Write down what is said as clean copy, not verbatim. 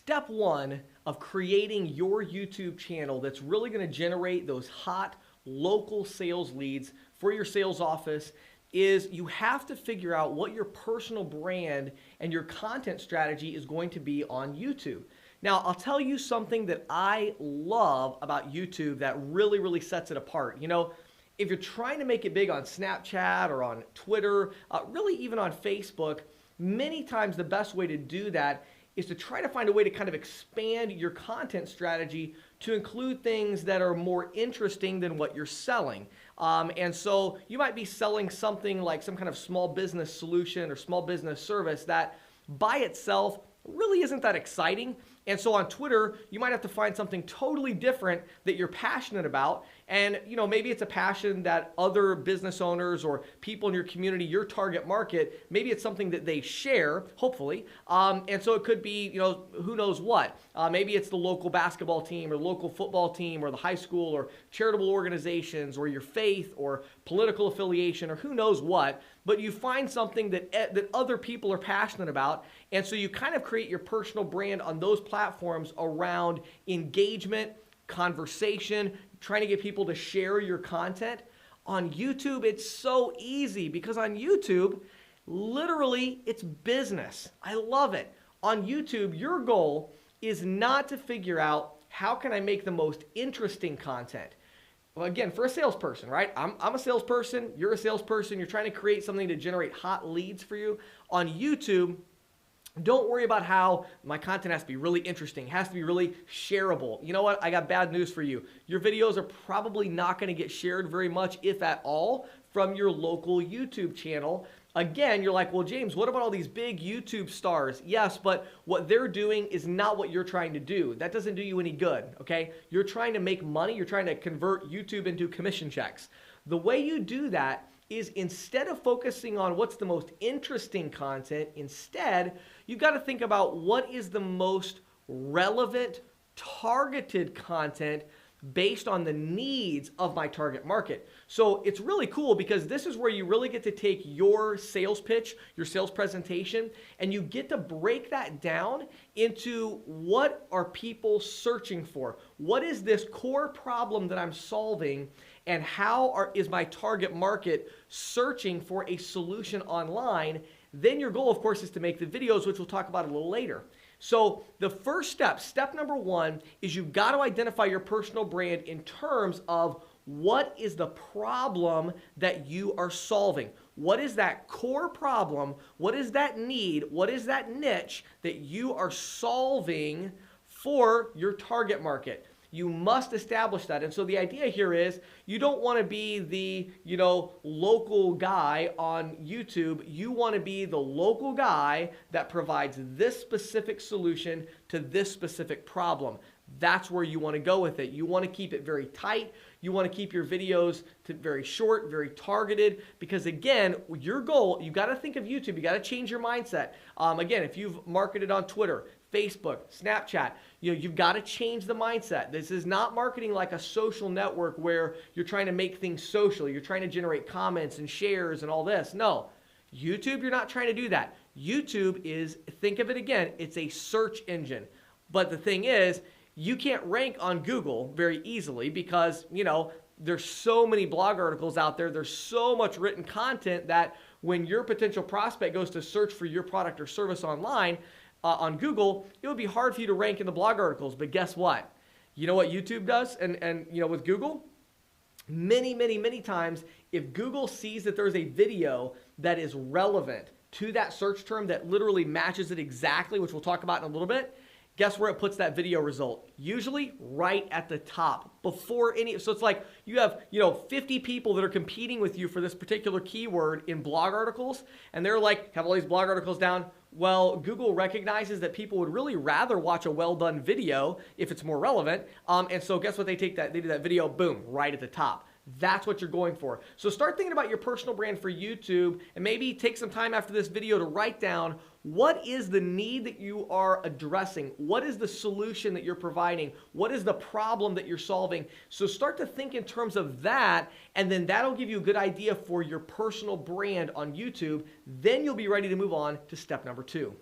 step one of creating your YouTube channel that's really going to generate those hot local sales leads for your sales office is you have to figure out what your personal brand and your content strategy is going to be on YouTube. Now, I'll tell you something that I love about YouTube that really, really sets it apart. You know, if you're trying to make it big on Snapchat or on Twitter, really even on Facebook, many times the best way to do that is to try to find a way to kind of expand your content strategy to include things that are more interesting than what you're selling. And so you might be selling something like some kind of small business solution or small business service that by itself really isn't that exciting. And so on Twitter, you might have to find something totally different that you're passionate about. And you know, maybe it's a passion that other business owners or people in your community, your target market, maybe it's something that they share, hopefully. And so it could be, you know, who knows what. Maybe it's the local basketball team or local football team or the high school or charitable organizations or your faith or political affiliation or who knows what. But you find something that other people are passionate about. And so you kind of create your personal brand on those platforms around engagement, conversation, trying to get people to share your content. On YouTube, it's so easy because on YouTube, literally, it's business. I love it. On YouTube, your goal is not to figure out how can I make the most interesting content. Well, again, for a salesperson, right? I'm a salesperson. You're a salesperson. You're trying to create something to generate hot leads for you. On YouTube, don't worry about how my content has to be really interesting. It has to be really shareable. You know what? I got bad news for you. Your videos are probably not going to get shared very much, if at all, from your local YouTube channel. Again, you're like, well, James, what about all these big YouTube stars? Yes, but what they're doing is not what you're trying to do. That doesn't do you any good, okay? You're trying to make money. You're trying to convert YouTube into commission checks. The way you do that is instead of focusing on what's the most interesting content, instead, you've got to think about what is the most relevant, targeted content based on the needs of my target market. So it's really cool because this is where you really get to take your sales pitch, your sales presentation, and you get to break that down into what are people searching for? What is this core problem that I'm solving? And how is my target market searching for a solution online? Then your goal, of course, is to make the videos, which we'll talk about a little later. So the first step, step number one, is you've got to identify your personal brand in terms of what is the problem that you are solving. What is that core problem? What is that need? What is that niche that you are solving for your target market? You must establish that. And so the idea here is you don't want to be the, local guy on YouTube. You want to be the local guy that provides this specific solution to this specific problem. That's where you want to go with it. You want to keep it very tight. You want to keep your videos very short, very targeted, because again, your goal, you got to think of YouTube. You got to change your mindset. Again, if you've marketed on Twitter, Facebook, Snapchat, you've got to change the mindset. This is not marketing like a social network where you're trying to make things social. You're trying to generate comments and shares and all this. No, YouTube, you're not trying to do that. YouTube is, think of it again, it's a search engine. But the thing is, you can't rank on Google very easily because, there's so many blog articles out there. There's so much written content that when your potential prospect goes to search for your product or service online, on Google, it would be hard for you to rank in the blog articles. But guess what? You know what YouTube does? And with Google, many times, if Google sees that there's a video that is relevant to that search term that literally matches it exactly, which we'll talk about in a little bit, guess where it puts that video result? Usually right at the top before any. So it's like you have, 50 people that are competing with you for this particular keyword in blog articles, and they're like, have all these blog articles down. Well, Google recognizes that people would really rather watch a well-done video if it's more relevant. And so guess what? They do that video, boom, right at the top. That's what you're going for. So start thinking about your personal brand for YouTube and maybe take some time after this video to write down what is the need that you are addressing? What is the solution that you're providing? What is the problem that you're solving? So start to think in terms of that, and then that'll give you a good idea for your personal brand on YouTube. Then you'll be ready to move on to step number 2.